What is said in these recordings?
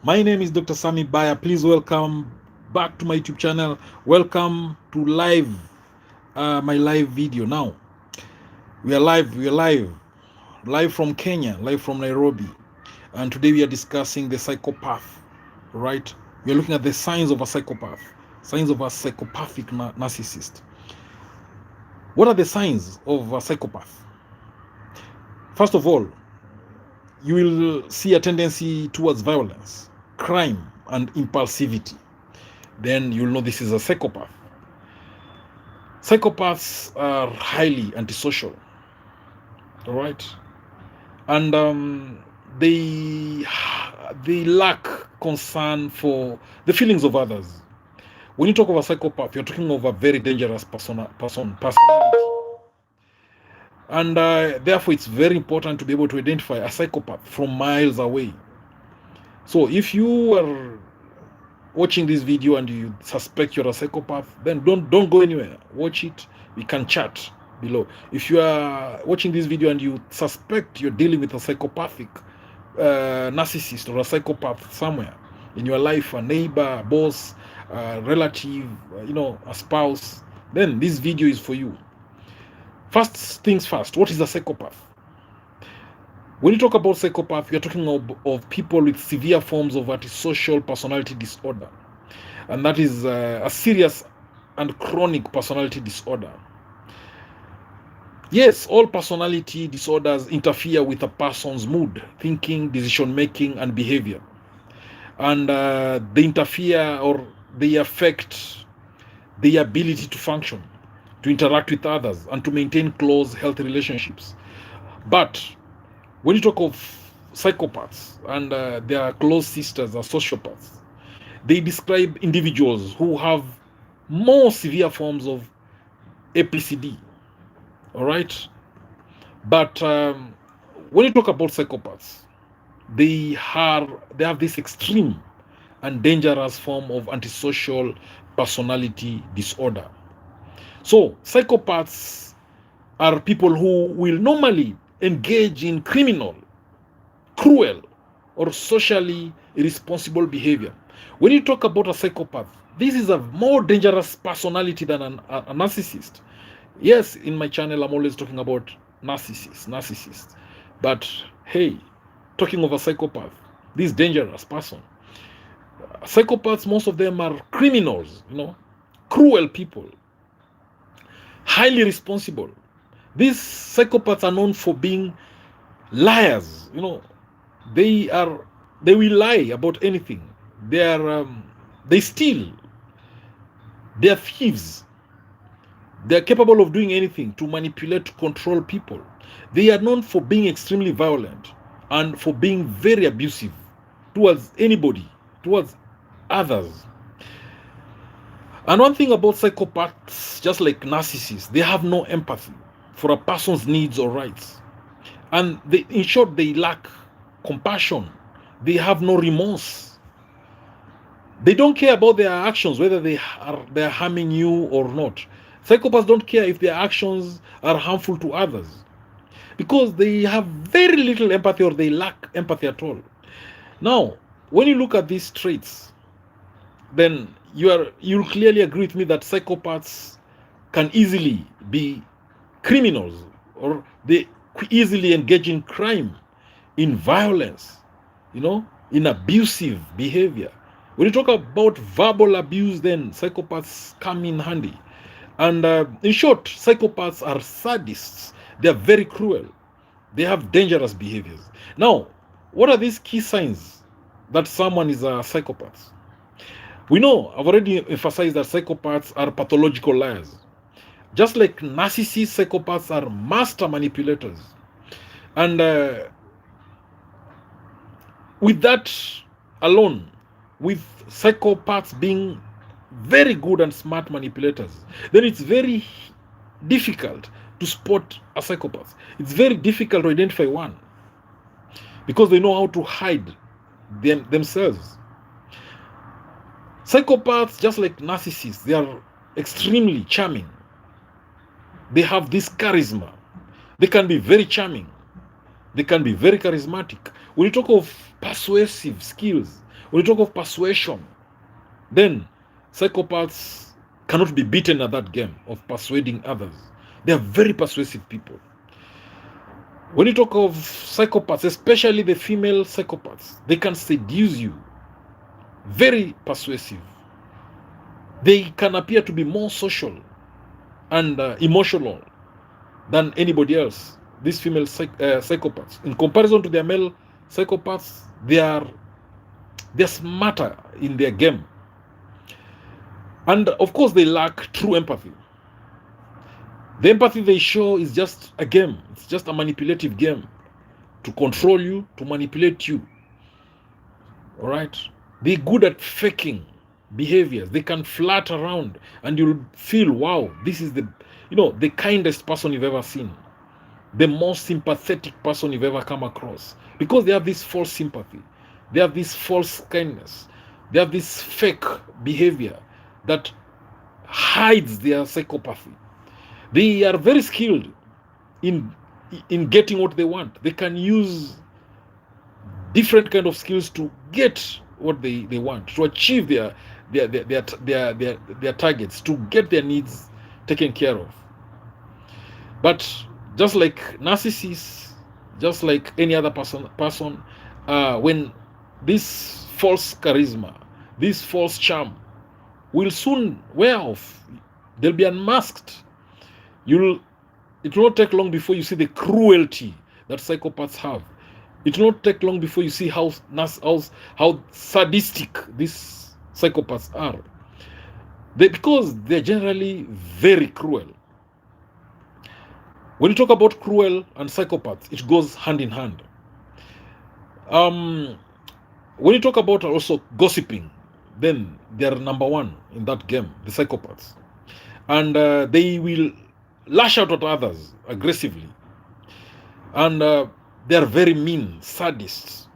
My name is Dr. Sammy BAYA. Please welcome back to my YouTube channel. Welcome to my live video. Now we are live from Kenya, live from Nairobi, and today we are discussing the psychopath. Right? We are looking at the signs of a psychopath, signs of a psychopathic narcissist. What are the signs of a psychopath? First of all, you will see a tendency towards violence, crime, and impulsivity. Then you'll know this is a psychopath. Psychopaths are highly antisocial, all right, and they lack concern for the feelings of others. When you talk of a psychopath, you're talking of a very dangerous personality. And therefore, it's very important to be able to identify a psychopath from miles away. So if you are watching this video and you suspect you're a psychopath, then don't go anywhere. Watch it. We can chat below. If you are watching this video and you suspect you're dealing with a psychopathic narcissist or a psychopath somewhere in your life, a neighbor, boss, relative, a spouse, then this video is for you. First things first, what is a psychopath? When you talk about psychopath, you're talking of people with severe forms of antisocial personality disorder. And that is a serious and chronic personality disorder. Yes, all personality disorders interfere with a person's mood, thinking, decision-making, and behavior. And they interfere or they affect the ability to function, to interact with others, and to maintain close, healthy relationships. But when you talk of psychopaths and their close sisters are sociopaths, they describe individuals who have more severe forms of APCD. All right? But when you talk about psychopaths, they have this extreme and dangerous form of antisocial personality disorder. So psychopaths are people who will normally engage in criminal, cruel, or socially irresponsible behavior. When you talk about a psychopath, this is a more dangerous personality than a narcissist. Yes, in my channel, I'm always talking about narcissists. But hey, talking of a psychopath, this dangerous person. Psychopaths, most of them are criminals, cruel people, highly responsible. These psychopaths are known for being liars. They will lie about anything. They steal. They are thieves. They are capable of doing anything to manipulate, to control people. They are known for being extremely violent and for being very abusive towards anybody, towards others. And one thing about psychopaths, just like narcissists, they have no empathy for a person's needs or rights. And in short, they lack compassion. They have no remorse. They don't care about their actions, whether they're harming you or not. Psychopaths don't care if their actions are harmful to others, because they have very little empathy, or they lack empathy at all. Now, when you look at these traits, then you'll clearly agree with me that psychopaths can easily be criminals, or they easily engage in crime, in violence, in abusive behavior. When you talk about verbal abuse, then psychopaths come in handy. And in short, psychopaths are sadists. They are very cruel. They have dangerous behaviors. Now, what are these key signs that someone is a psychopath? We know, I've already emphasized that psychopaths are pathological liars. Just like narcissists, psychopaths are master manipulators. And with that alone, with psychopaths being very good and smart manipulators, then it's very difficult to spot a psychopath. It's very difficult to identify one, because they know how to hide themselves. Psychopaths, just like narcissists, they are extremely charming. They have this charisma. They can be very charming. They can be very charismatic. When you talk of persuasive skills, When you talk of persuasion, then psychopaths cannot be beaten at that game of persuading others. They are very persuasive people. When you talk of psychopaths, especially the female psychopaths, they can seduce you. Very persuasive. They can appear to be more social and emotional than anybody else. These female psychopaths, in comparison to their male psychopaths, they're smarter in their game. And of course, they lack true empathy. The empathy they show is just a game. It's just a manipulative game to control you, to manipulate you. All right? They're good at faking behaviors. They can flirt around and you'll feel, wow, this is the kindest person you've ever seen. The most sympathetic person you've ever come across. Because they have this false sympathy. They have this false kindness. They have this fake behavior that hides their psychopathy. They are very skilled in getting what they want. They can use different kind of skills to get what they want, to achieve their targets, to get their needs taken care of. But just like narcissists, just like any other person, when this false charisma, this false charm will soon wear off, they'll be unmasked. It will not take long before you see the cruelty that psychopaths have. It will not take long before you see how sadistic these psychopaths are. Because they're generally very cruel. When you talk about cruel and psychopaths, it goes hand in hand. When you talk about also gossiping, then they're number one in that game, the psychopaths. And they will lash out at others aggressively. And they are very mean, sadists.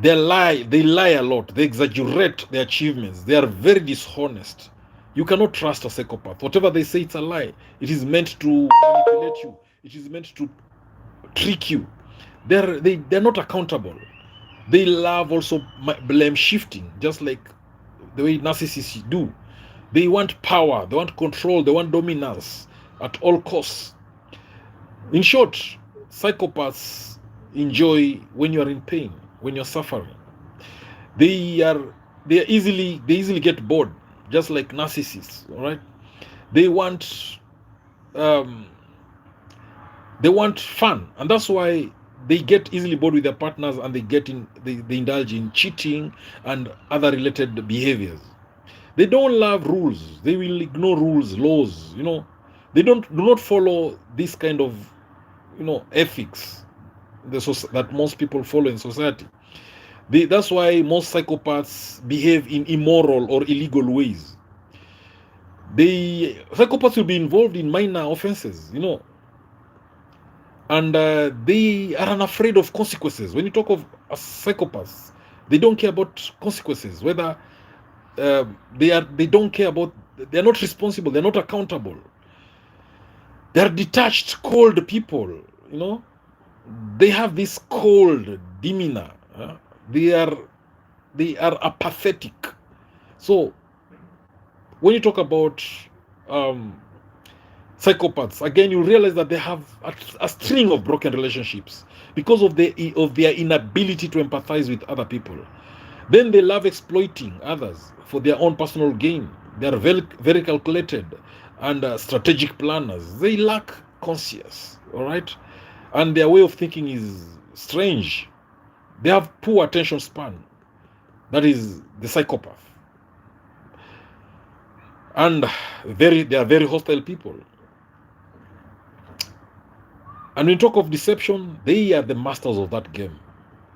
They lie a lot. They exaggerate their achievements. They are very dishonest. You cannot trust a psychopath. Whatever they say, it's a lie. It is meant to manipulate you. It is meant to trick you. They're not accountable. They love also blame shifting, just like the way narcissists do. They want power, they want control, they want dominance at all costs. In short, psychopaths enjoy when you are in pain, when you're suffering. They easily get bored, just like narcissists. All right, they want fun, and that's why they get easily bored with their partners, and they indulge in cheating and other related behaviors. They don't love rules. They will ignore rules, laws. They do not follow this kind of ethics that most people follow in society. That's why most psychopaths behave in immoral or illegal ways. Psychopaths will be involved in minor offenses, and they are unafraid of consequences. When you talk of psychopaths, they don't care about consequences, whether they don't care about, they're not responsible, they're not accountable. They're detached, cold people, They have this cold demeanor. They are apathetic. So when you talk about psychopaths, again, you realize that they have a string of broken relationships because of their inability to empathize with other people. Then they love exploiting others for their own personal gain. They are very, very calculated and strategic planners. They lack conscience, all right? And their way of thinking is strange. They have poor attention span. That is the psychopath. And they are very hostile people. And when you talk of deception, they are the masters of that game.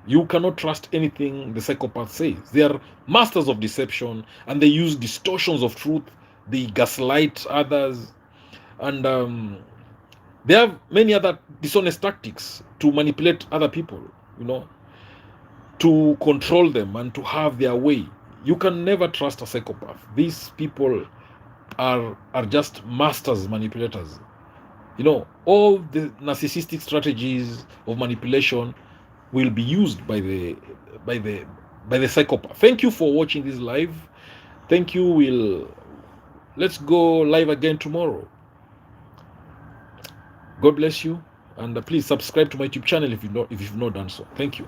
You cannot trust anything the psychopath says. They are masters of deception, and they use distortions of truth. They gaslight others, and they have many other dishonest tactics to manipulate other people, to control them and to have their way. You can never trust a psychopath. These people are just masters manipulators. All the narcissistic strategies of manipulation will be used by the by the psychopath. Thank you for watching this live. Thank you. Let's go live again tomorrow. God bless you, and please subscribe to my YouTube channel if you've not done so. Thank you.